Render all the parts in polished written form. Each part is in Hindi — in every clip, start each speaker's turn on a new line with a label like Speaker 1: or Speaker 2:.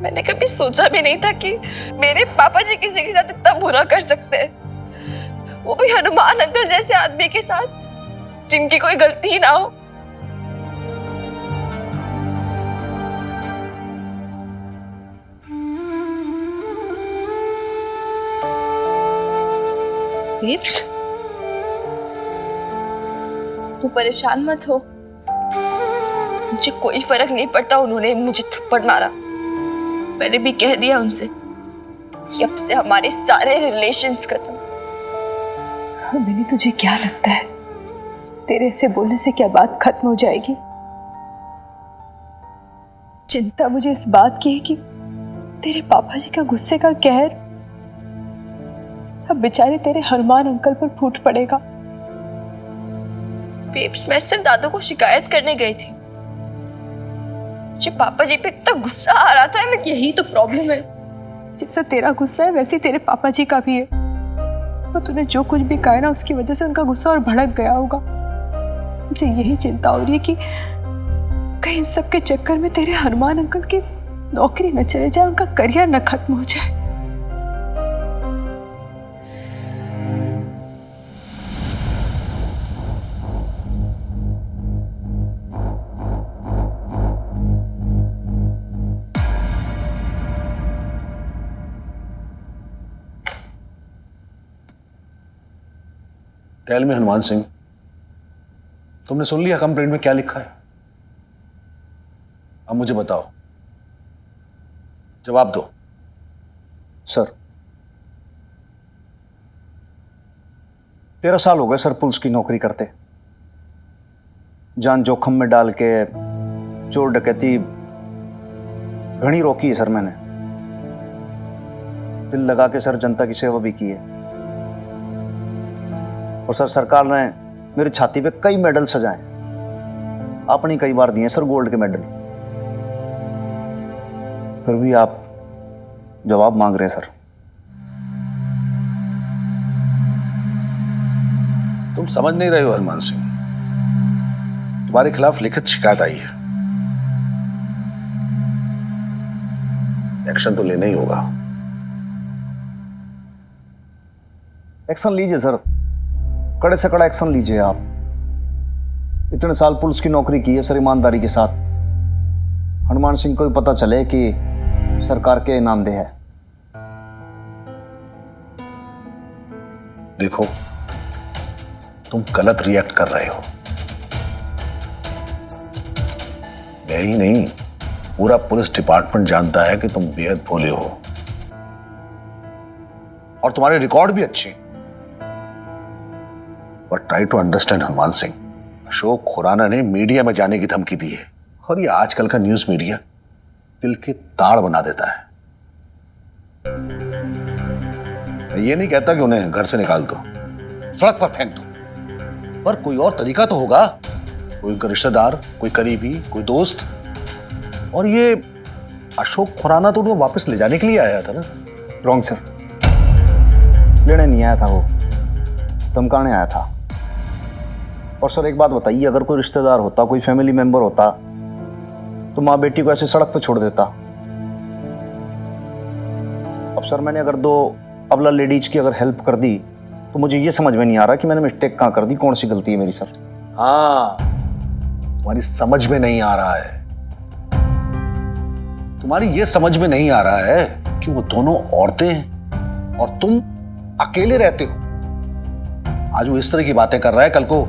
Speaker 1: मैंने कभी सोचा भी नहीं था कि मेरे पापा जी किसी के साथ इतना बुरा कर सकते हैं, वो भी हनुमान अंकल जैसे आदमी के साथ जिनकी कोई गलती ही ना हो। बेब्स, तू परेशान मत हो, मुझे कोई फर्क नहीं पड़ता उन्होंने मुझे थप्पड़ मारा। मैंने भी कह दिया उनसे कि अब से हमारे सारे रिलेशंस खत्म।
Speaker 2: मैंने तुझे क्या लगता है तेरे से बोलने से क्या बात खत्म हो जाएगी? चिंता मुझे इस बात की है कि तेरे पापा जी का गुस्से का कहर अब बेचारे तेरे हनुमान अंकल पर फूट पड़ेगा।
Speaker 1: बेब्स, मैं सिर्फ दादू को शिकायत करने गई थी। मुझे पापा जी पे इतना गुस्सा आ रहा था।
Speaker 2: यही तो प्रॉब्लम है, जैसा तेरा गुस्सा है वैसे तेरे पापा जी का भी है। तो तूने जो कुछ भी कहा ना उसकी वजह से उनका गुस्सा और भड़क गया होगा। मुझे यही चिंता हो रही है कि कहीं इन सब के चक्कर में तेरे हनुमान अंकल की नौकरी न चले जाए, उनका करियर न खत्म हो जाए।
Speaker 3: टेल में हनुमान सिंह, तुमने सुन लिया कंप्लेंट में क्या लिखा है? अब मुझे बताओ, जवाब दो।
Speaker 4: सर 13 साल हो गए सर पुलिस की नौकरी करते। जान जोखम में डाल के चोर डकैती घनी रोकी है सर मैंने। दिल लगा के सर जनता की सेवा भी की है। और सर सरकार ने मेरी छाती पे कई मेडल सजाए, आपने कई बार दिए सर गोल्ड के मेडल। फिर भी आप जवाब मांग रहे हैं सर।
Speaker 3: तुम समझ नहीं रहे हो हनुमान सिंह, तुम्हारे खिलाफ लिखित शिकायत आई है, एक्शन तो लेना ही होगा।
Speaker 4: एक्शन लीजिए सर, कड़े से कड़ा एक्शन लीजिए आप। इतने साल पुलिस की नौकरी की है सर ईमानदारी के साथ। हनुमान सिंह को भी पता चले कि सरकार के इनामदेह है।
Speaker 3: देखो, तुम गलत रिएक्ट कर रहे हो। मैं ही नहीं, पूरा पुलिस डिपार्टमेंट जानता है कि तुम बेहद भोले हो और तुम्हारे रिकॉर्ड भी अच्छे। But try to understand Hanuman Singh, Ashok Khurana ने मीडिया में जाने की धमकी दी है और ये आजकल का न्यूज मीडिया दिल के ताड़ बना देता है। मैं ये नहीं कहता कि उन्हें घर से निकाल दो, सड़क पर फेंक दो, पर कोई और तरीका तो होगा। कोई उनका रिश्तेदार, कोई करीबी, कोई दोस्त। और ये अशोक खुराना तो उन्हें वापस ले जाने के लिए आया था ना?
Speaker 4: रॉन्ग सर, लेने नहीं आया था वो, धमकाने आया था। और सर एक बात बताइए, अगर कोई रिश्तेदार होता, कोई फैमिली मेंबर होता तो माँ बेटी को ऐसे सड़क पर छोड़ देता? अब सर मैंने अगर 2 अबला लेडीज की अगर हेल्प कर दी तो मुझे ये समझ में नहीं आ रहा कि मैंने मिस्टेक कहाँ कर दी, कौन सी गलती है मेरी सर।
Speaker 3: हाँ, तुम्हारी समझ में नहीं आ रहा है। तुम्हारी ये समझ में नहीं आ रहा है कि वो दोनों औरतें हैं और तुम अकेले रहते हो। आज वो इस तरह की बातें कर रहा है, कल को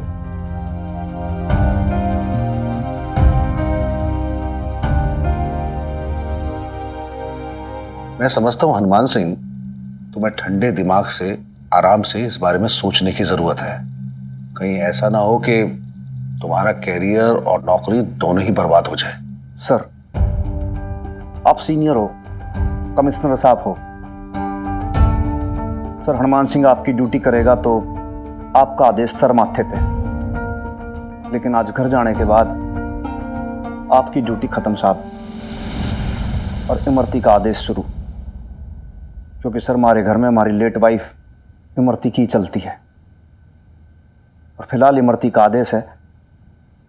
Speaker 3: मैं समझता हूं हनुमान सिंह, तुम्हें ठंडे दिमाग से आराम से इस बारे में सोचने की जरूरत है। कहीं ऐसा ना हो कि तुम्हारा कैरियर और नौकरी दोनों ही बर्बाद हो जाए।
Speaker 4: सर आप सीनियर हो, कमिश्नर साहब हो। सर हनुमान सिंह आपकी ड्यूटी करेगा तो आपका आदेश सर माथे पे, लेकिन आज घर जाने के बाद आपकी ड्यूटी खत्म साहब, और इमरती का आदेश शुरू। क्योंकि सर हमारे घर में हमारी लेट वाइफ इमरती की चलती है, और फिलहाल इमरती का आदेश है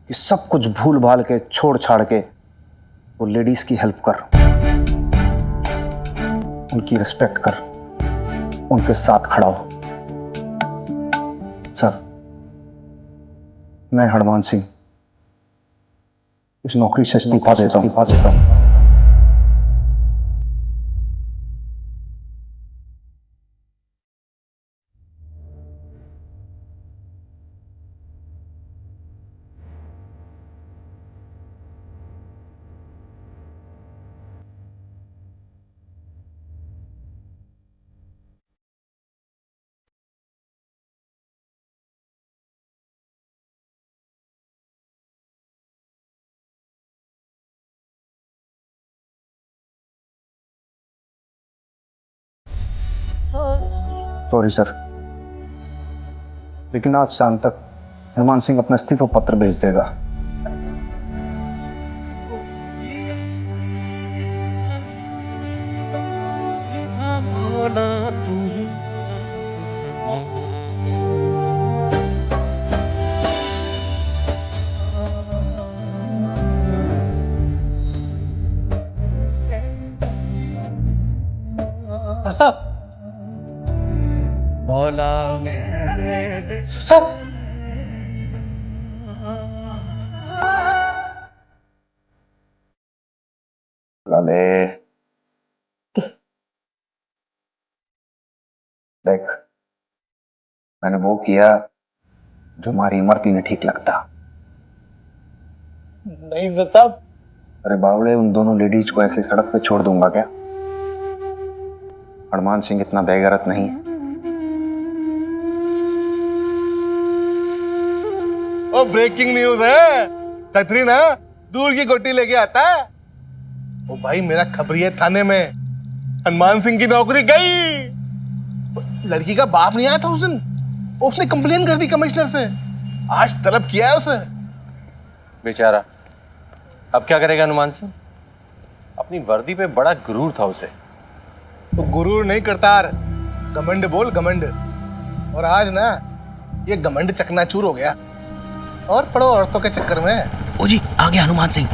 Speaker 4: कि सब कुछ भूल भाल के छोड़ छाड़ के वो लेडीज की हेल्प कर। उनकी रिस्पेक्ट कर, उनके साथ खड़ा हो। सर, मैं हनुमान सिंह इस नौकरी से इस्तीफा देता हूं। सॉरी सर, लेकिन आज शाम तक हनुमान सिंह अपना इस्तीफा पत्र भेज देगा। लाले, देख, मैंने वो किया जो हमारी इमरती ने ठीक लगता।
Speaker 5: नहीं साहब।
Speaker 4: अरे बावड़े, उन दोनों लेडीज को ऐसे सड़क पे छोड़ दूंगा क्या? हनुमान सिंह इतना बेगैरत नहीं है।
Speaker 5: ओ ब्रेकिंग न्यूज है, खतरी ना दूर की गोटी लेके आता है। ओ भाई, मेरा खबरिया थाने में हनुमान सिंह की नौकरी गई। लड़की का बाप नहीं आया था उस दिन, उसने कंप्लेन कर दी कमिश्नर से। आज तलब किया है उसे।
Speaker 6: बेचारा, अब क्या करेगा हनुमान सिंह? अपनी वर्दी पे बड़ा गुरूर था उसे।
Speaker 5: तो गुरूर नहीं करतार, घमंड बोल, घमंड। और आज ना ये घमंड चकनाचूर हो गया। और पड़ो औरतों के चक्कर में।
Speaker 7: ओ जी, आ गया हनुमान सिंह।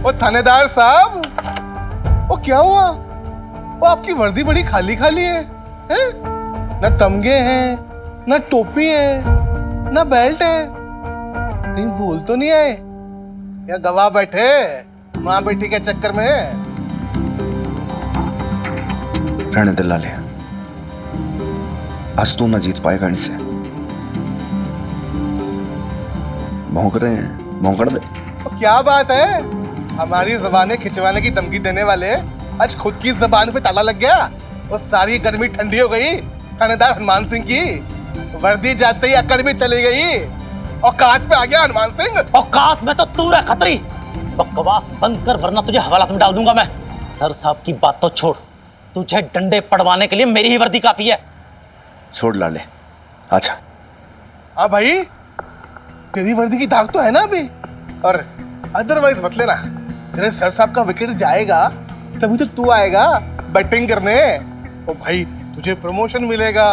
Speaker 5: ओ थानेदार साहब, ओ क्या हुआ? वो आपकी वर्दी बड़ी खाली खाली है, हैं? न तमगे हैं, न टोपी है, न बेल्ट है। कहीं भूल तो नहीं आए? या गवाह बैठे माँ बेटी के चक्कर में?
Speaker 4: रहने दे लाले, आज तू ना जीत पाएगा इनसे। भौंक रहे हैं, भौंकड़ दे।
Speaker 5: तो क्या बात है, हमारी जबानें खिंचवाने की धमकी देने वाले आज खुद की जबान पे ताला लग गया। वो सारी गर्मी ठंडी हो गई थानेदार हनुमान सिंह की। वर्दी जाते ही अकड़ भी चली गई। औकात पे आ गया हनुमान सिंह।
Speaker 7: औकात में तो तू रह खतरी। बकवास बंद कर, वरना तुझे हवालात में डाल दूंगा मैं। सर साहब की बात तो छोड़, तुझे डंडे पड़वाने के लिए मेरी ही वर्दी काफी है।
Speaker 4: छोड़ लाले, अच्छा।
Speaker 5: हाँ भाई, तेरी वर्दी की दाग तो है ना अभी। और अदरवाइज मत लेना, तेरे सर साहब का विकेट जाएगा तभी तो तू आएगा बैटिंग करने। ओ भाई, तुझे प्रमोशन मिलेगा,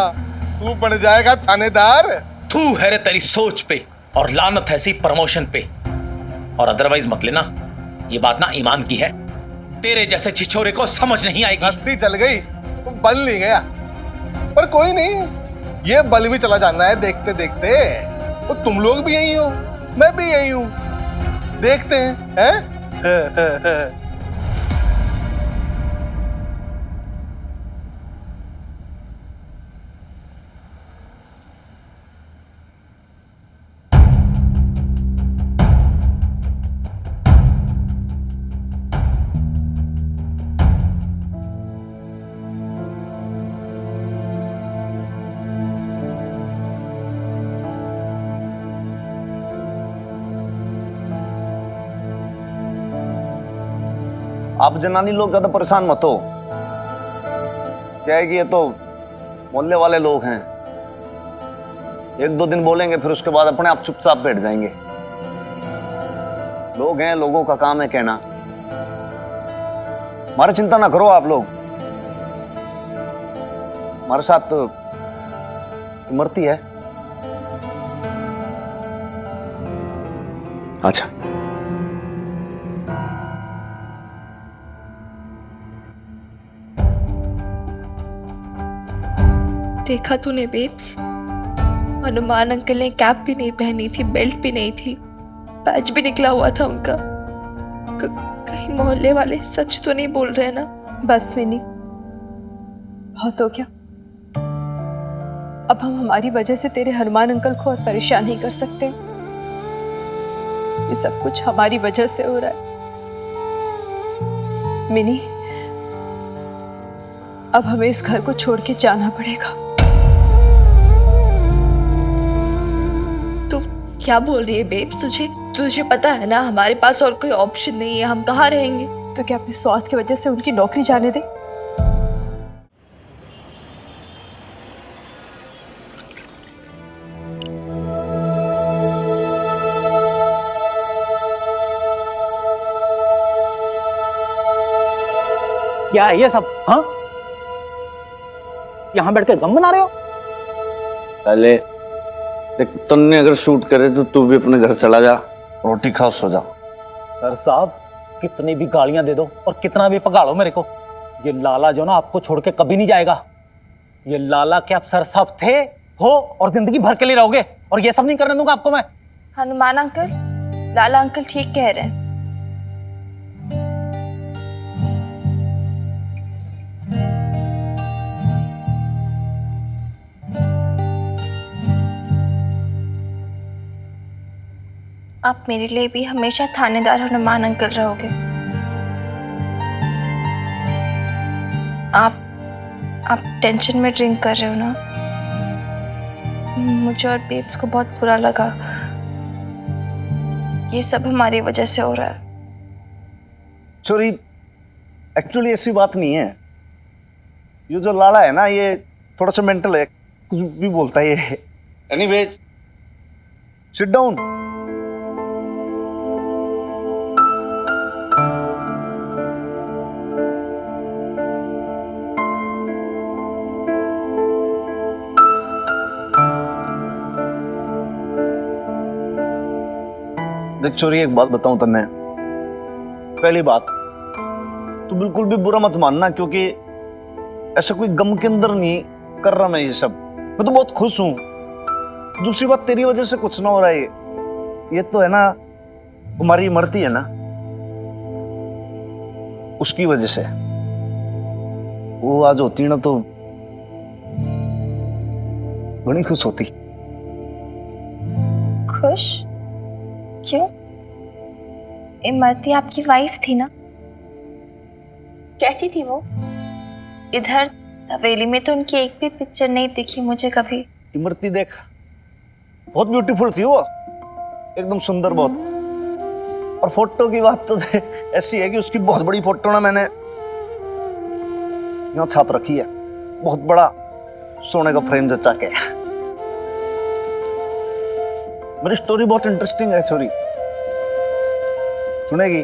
Speaker 5: तू बन जाएगा थानेदार।
Speaker 7: तू है रे तेरी सोच पे, और लानत है इसी प्रमोशन पे। और अदरवाइज मत लेना, ये बात ना ईमान की है। तेरे जैसे छिछोरे को समझ नहीं आएगी।
Speaker 5: हंसी चल गई, तो बल नहीं गया। पर कोई नहीं, ये बल भी चला जाना है देखते देखते। तो तुम लोग भी यही हो, मैं भी यही हूं, देखते हैं।
Speaker 4: आप जनानी लोग ज्यादा परेशान मत हो। क्या है कि ये तो मोहल्ले वाले लोग हैं, एक दो दिन बोलेंगे, फिर उसके बाद अपने आप चुपचाप बैठ जाएंगे। लोग हैं, लोगों का काम है कहना। हमारी चिंता ना करो आप लोग। हमारे साथ तो इमरती है,
Speaker 3: आजा।
Speaker 1: देखा तूने बेब्स, हनुमान अंकल ने कैप भी नहीं पहनी थी, बेल्ट भी नहीं थी, पैच भी निकला हुआ था उनका। कहीं मोहल्ले वाले सच तो नहीं बोल रहे ना?
Speaker 2: बस विनी, बहुत हो गया। अब हम हमारी वजह से तेरे हनुमान अंकल को और परेशान नहीं कर सकते। ये सब कुछ हमारी वजह से हो रहा है। मिनी, अब हमें इस घर को छोड़ के जाना पड़ेगा।
Speaker 1: तू क्या बोल रही है बेब्स? तुझे पता है ना हमारे पास और कोई ऑप्शन नहीं है, हम कहाँ रहेंगे?
Speaker 2: तो क्या अपने स्वार्थ की वजह से उनकी नौकरी जाने दे?
Speaker 8: क्या है ये सब? हाँ, यहां बैठ के गम बना रहे हो?
Speaker 3: पहले देख, तुमने अगर शूट करे तो तू भी अपने घर चला जा, रोटी खाओ, सो जा।
Speaker 8: सर साहब, कितनी भी गालियां दे दो और कितना भी पगाड़ो मेरे को, ये लाला जो ना आपको छोड़ के कभी नहीं जाएगा। ये लाला के आप सर साहब थे, हो और जिंदगी भर के लिए रहोगे, और ये सब नहीं करने दूंगा आपको मैं।
Speaker 1: हनुमान अंकल, लाला अंकल ठीक कह रहे हैं। आप मेरे लिए भी हमेशा थानेदार हनुमान अंकल रहोगे। आप टेंशन में ड्रिंक कर रहे हो ना? मुझे और बेब्स को बहुत बुरा लगा। ये सब हमारी वजह से हो रहा है।
Speaker 3: चोरी, एक्चुअली ऐसी बात नहीं है। ये जो लाला है ना, ये थोड़ा सा मेंटल है, कुछ भी बोलता है ये। Anyways, sit down. देख चोरी, एक बात बताऊं तन्ने। पहली बात, तू बिल्कुल भी बुरा मत मानना, क्योंकि ऐसा कोई गम के अंदर नहीं कर रहा मैं ये सब। मैं तो बहुत खुश हूं। दूसरी बात, तेरी वजह से कुछ ना हो रहा है। ये तो है ना, हमारी इमरती है ना, उसकी वजह से। वो आज होती ना तो बड़ी खुश होती।
Speaker 1: खुश क्यों? इमरती आपकी वाइफ थी ना? कैसी थी वो? इधर हवेली में तो उनकी एक भी पिक्चर नहीं दिखी मुझे कभी।
Speaker 3: इमरती देख, बहुत ब्यूटीफुल थी वो, एकदम सुंदर बहुत। और फोटो की बात तो ऐसी है कि उसकी बहुत बड़ी फोटो ना मैंने यहाँ छाप रखी है, बहुत बड़ा सोने का फ्रेम जचा के। मेरी स्टोरी बहुत इंटरेस्टिंग है छोरी, सुनेगी?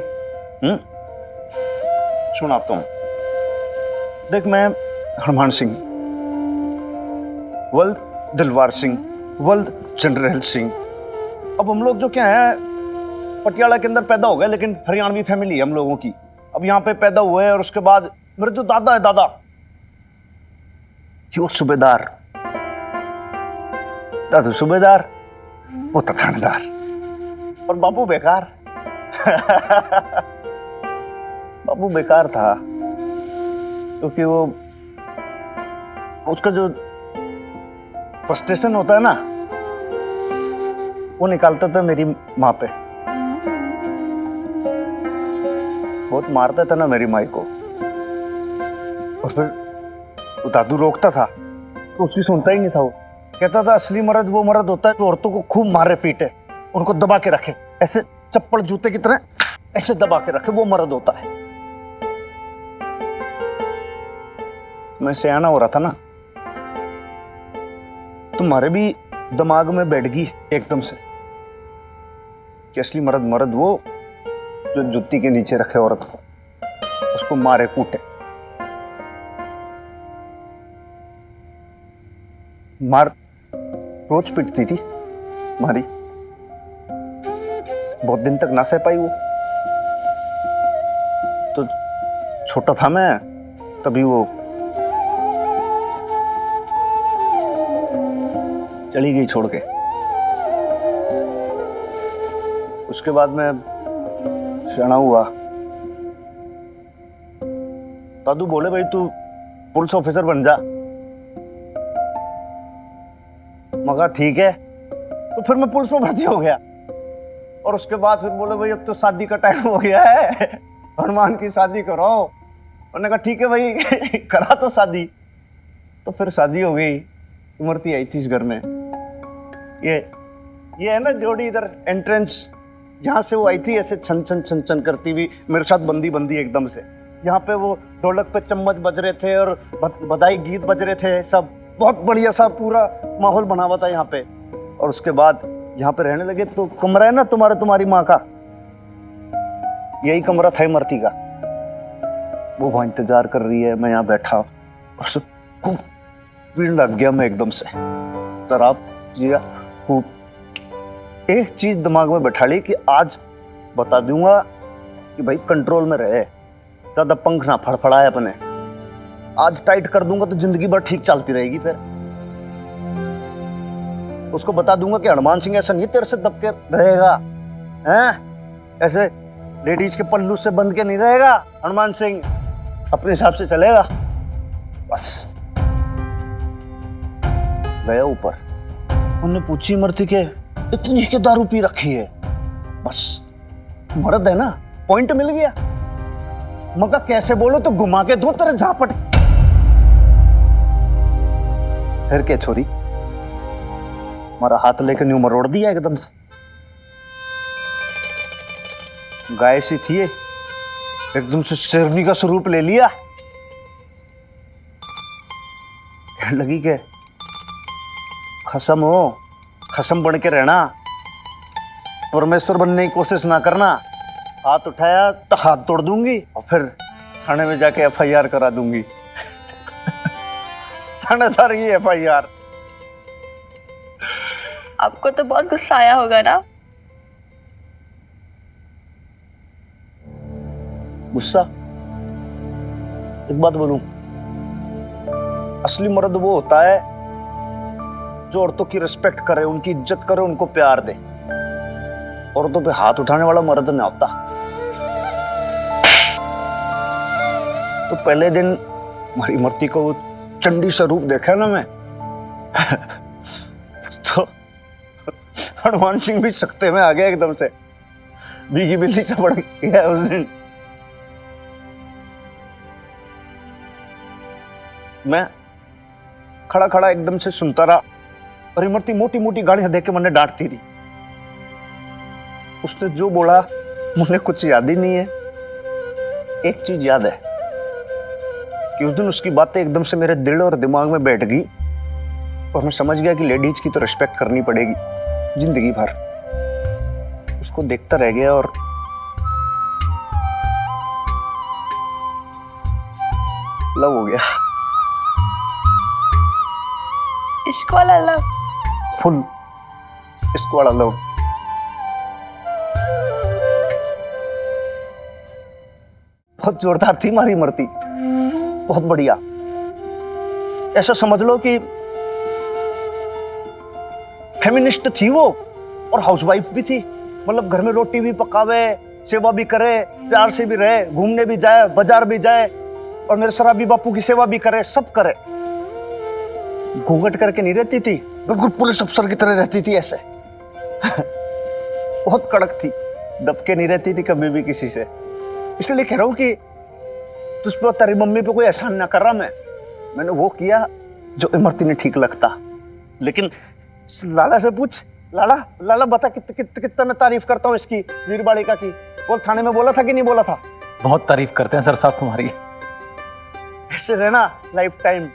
Speaker 3: सुनाता हूं। देख, मैं हनुमान सिंह, वल्द दिलवार सिंह, वल्द जनरल सिंह। अब हम लोग जो क्या है, पटियाला के अंदर पैदा हो गए, लेकिन हरियाणवी फैमिली है हम लोगों की। अब यहाँ पे पैदा हुए, और उसके बाद मेरे जो दादा है, दादा वो सूबेदार, दादू सूबेदार, वो तो थानेदार, और बाबू बेकार। बाबू बेकार था क्योंकि वो, उसका जो फ्रस्ट्रेशन होता है ना, वो निकालता था मेरी माँ पे। बहुत मारता था ना मेरी माँ को, और फिर वो दादू रोकता था तो उसकी सुनता ही नहीं था। वो कहता था असली मर्द वो मर्द होता है जो औरतों को खूब मारे पीटे, उनको दबा के रखे, ऐसे चप्पल जूते की तरह ऐसे दबा के रखे, वो मर्द होता है। मैं सियाना हो रहा था ना, तुम्हारे भी दिमाग में बैठ गई एकदम से कि असली मर्द मर्द वो जो जुत्ती के नीचे रखे औरत को, उसको मारे कूटे। मार रोज पिटती थी मारी,
Speaker 4: बहुत दिन तक ना सह पाई वो। तो छोटा था मैं तभी वो चली गई छोड़ के। उसके बाद मैं सियाना हुआ। दादू बोले भाई तू पुलिस ऑफिसर बन जा। मगर ठीक है, तो फिर मैं पुलिस में भर्ती हो गया। और उसके बाद फिर बोले भाई अब तो शादी का टाइम हो गया है, हनुमान की शादी करो। उन्होंने कहा ठीक है भाई करा तो शादी। तो फिर शादी हो गई। इमरती आई थी इस घर में। ये है ना जोड़ी इधर एंट्रेंस, जहाँ से वो आई थी ऐसे छन छन छन छन करती हुई मेरे साथ बंदी बंदी एकदम से। यहाँ पे वो ढोलक पे चम्मच बज रहे थे और बधाई गीत बज रहे थे, सब बहुत बढ़िया सा पूरा माहौल बना हुआ था यहाँ पे। और उसके बाद यहाँ पे रहने लगे। तो कमरा है ना तुम्हारी माँ का, यही कमरा था इमरती का। वो वहाँ इंतजार कर रही है, मैं यहाँ बैठा और सब खूब भीड़ लग गया मैं एकदम से। शराब जिया खूब। एक चीज दिमाग में बैठा ली कि आज बता दूंगा कि भाई कंट्रोल में रहे, ज्यादा पंख ना फड़फड़ाए अपने। आज टाइट कर दूंगा तो जिंदगी भर ठीक चलती रहेगी। फिर उसको बता दूंगा कि हनुमान सिंह ऐसा नहीं तेरे से दब के रहेगा, हैं? ऐसे लेडीज के पल्लू से बंध के नहीं रहेगा। हनुमान सिंह अपने हिसाब से चलेगा। बस गया ऊपर। उन्होंने पूछी इमरती के इतनी के दारू पी रखी है? बस मर्द है ना, पॉइंट मिल गया। मगर कैसे बोलो तो घुमा के दो तेरे झापट। फिर क्या छोरी, हमारा हाथ लेकर न्यू मरोड़ दिया एकदम से। गाय सी थी ये, एकदम से शेरनी का स्वरूप ले लिया। कहने लगी के खसम हो, खसम बन के रहना, परमेश्वर बनने की कोशिश ना करना। हाथ उठाया तो हाथ तोड़ दूंगी और फिर थाने में जाके FIR करा दूंगी। थानेदार ही FIR।
Speaker 1: आपको तो बहुत गुस्सा आया होगा ना?
Speaker 4: गुस्सा? एक बात बोलूं, असली मर्द वो होता है जो औरतों की रिस्पेक्ट करे, उनकी इज्जत करे, उनको प्यार दे। औरतों पे हाथ उठाने वाला मर्द नहीं होता। तो पहले दिन हमारी इमरती को चंडी स्वरूप देखा ना मैं तो हनुमान सिंह भी सख्ते में आ गया एकदम से, भीगी बिल्ली से बढ़ गया उस दिन। मैं खड़ा खड़ा एकदम से सुनता रहा और इमरती मोटी मोटी गालियां देके मैंने डांटती रही। उसने जो बोला मुझे कुछ याद ही नहीं है। एक चीज याद है कि उस दिन उसकी बातें एकदम से मेरे दिल और दिमाग में बैठ गई और मैं समझ गया कि लेडीज की तो रिस्पेक्ट करनी पड़ेगी जिंदगी भर। उसको देखता रह गया और लव हो गया।
Speaker 1: इश्क वाला लव?
Speaker 4: फुल इश्क वाला लव। बहुत जोरदार थी हमारी इमरती, बहुत बढ़िया। ऐसा समझ लो कि फेमिनिस्ट थी वो और हाउसवाइफ भी थी। मतलब घर में रोटी भी पकावे, सेवा भी करे, प्यार से भी रहे, घूमने भी जाए, बाजार भी जाए और मेरे शराबी बापू की सेवा भी करे, सब करे। घूंघट करके नहीं रहती थी, बिल्कुल पुलिस अफसर की तरह रहती थी ऐसे। बहुत कड़क थी, दब के नहीं रहती थी कभी भी किसी से। इसलिए कह रहा हूं कि तुझ पर तेरी मम्मी पे कोई एहसान ना कर रहा मैंने वो किया जो इमरती ने ठीक लगता। लेकिन लाला से पूछ, लाला बता कितना मैं तारीफ करता हूँ इसकी, वीर बालिका की। बोल थाने में बोला था कि नहीं बोला था?
Speaker 8: बहुत तारीफ करते हैं सर साहब तुम्हारी।
Speaker 4: ऐसे रहना लाइफ टाइम,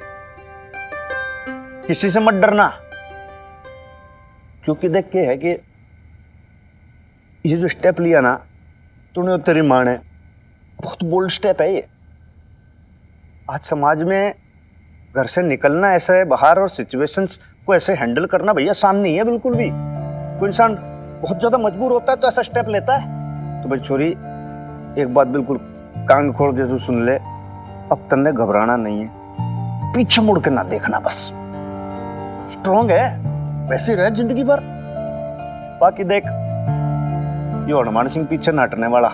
Speaker 4: किसी से मत डरना। क्योंकि देख के है कि ये जो स्टेप लिया ना तूने और तेरी माँ ने, बहुत बोल्ड स्टेप है ये। आज समाज में घर से निकलना ऐसा है बाहर और सिचुएशंस को ऐसे हैंडल करना भैया आसान नहीं है बिल्कुल भी। कोई इंसान बहुत ज्यादा मजबूर होता है तो ऐसा स्टेप लेता है। तो भाई छोरी, एक बात बिल्कुल कान खोल के जो सुन ले, अब तन्ने घबराना नहीं है, पीछे मुड़ के ना देखना, बस स्ट्रॉन्ग है, वैसे रहे जिंदगी भर। बाकी देख, ये हनुमान सिंह पीछे न हटने वाला,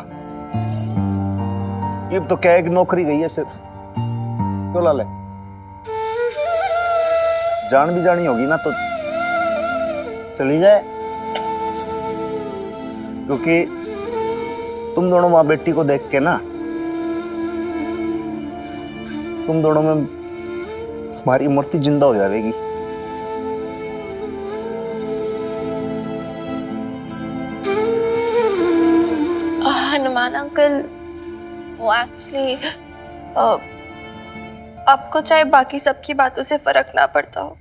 Speaker 4: ये तो क्या है कि नौकरी गई है सिर्फ, क्यों लाले? जान भी जानी होगी ना तो चली जाए, क्योंकि तुम दोनों माँ बेटी को देख के ना, तुम दोनों में हमारी मूर्ति जिंदा हो जाएगी।
Speaker 1: हनुमान अंकल, वो एक्चुअली आपको चाहे बाकी सबकी बातों से फर्क ना पड़ता हो,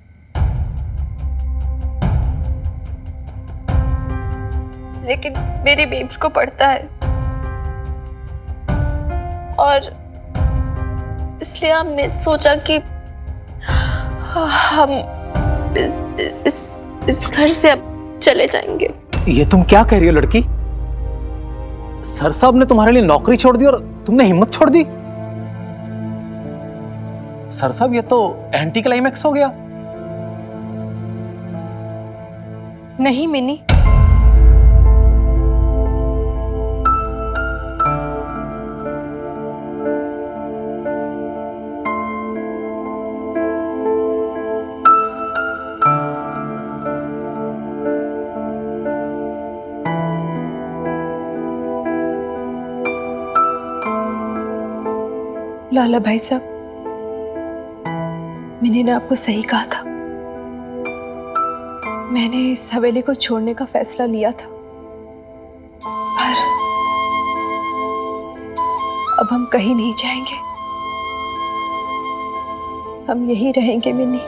Speaker 1: लेकिन मेरी बेब्स को पड़ता है, और इसलिए हमने सोचा कि हम इस घर से अब चले जाएंगे।
Speaker 8: ये तुम क्या कह रही हो लड़की? सर साहब ने तुम्हारे लिए नौकरी छोड़ दी और तुमने हिम्मत छोड़ दी? सर साहब, ये तो एंटी क्लाइमैक्स हो गया।
Speaker 2: नहीं मिनी, लाला भाई साहब, मैंने ना आपको सही कहा था, मैंने इस हवेली को छोड़ने का फैसला लिया था, पर अब हम कहीं नहीं जाएंगे, हम यहीं रहेंगे मिनी।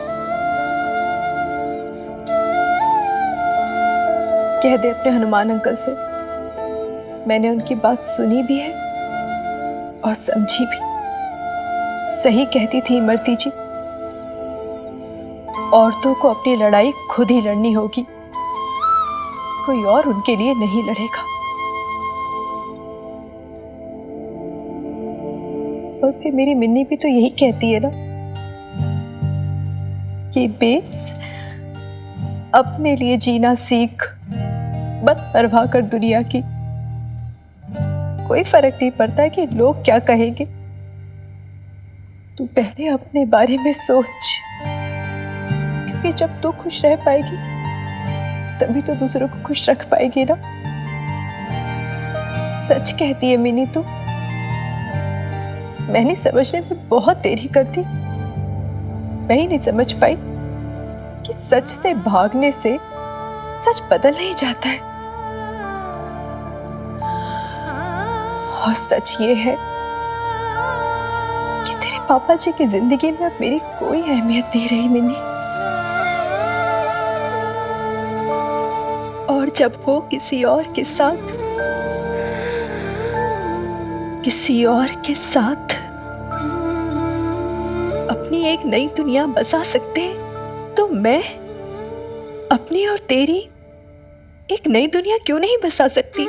Speaker 2: कह दे अपने हनुमान अंकल से, मैंने उनकी बात सुनी भी है और समझी भी। सही कहती थी इमरती जी, औरतों को अपनी लड़ाई खुद ही लड़नी होगी, कोई और उनके लिए नहीं लड़ेगा। और फिर मेरी मिन्नी भी तो यही कहती है ना कि बेब्स, अपने लिए जीना सीख, मत परवाह कर दुनिया की, कोई फर्क नहीं पड़ता कि लोग क्या कहेंगे, तू पहले अपने बारे में सोच, क्योंकि जब तू खुश रह पाएगी तभी तो दूसरों को खुश रख पाएगी ना। सच कहती है मिनी तू, मैंने समझने में बहुत देरी कर दी, मैं ही नहीं समझ पाई कि सच से भागने से सच बदल नहीं जाता है। और सच ये है कि तेरे पापा जी की जिंदगी में अब मेरी कोई अहमियत नहीं रही मिनी, और जब वो किसी और के साथ अपनी एक नई दुनिया बसा सकते हैं, तो मैं अपनी और तेरी एक नई दुनिया क्यों नहीं बसा सकती?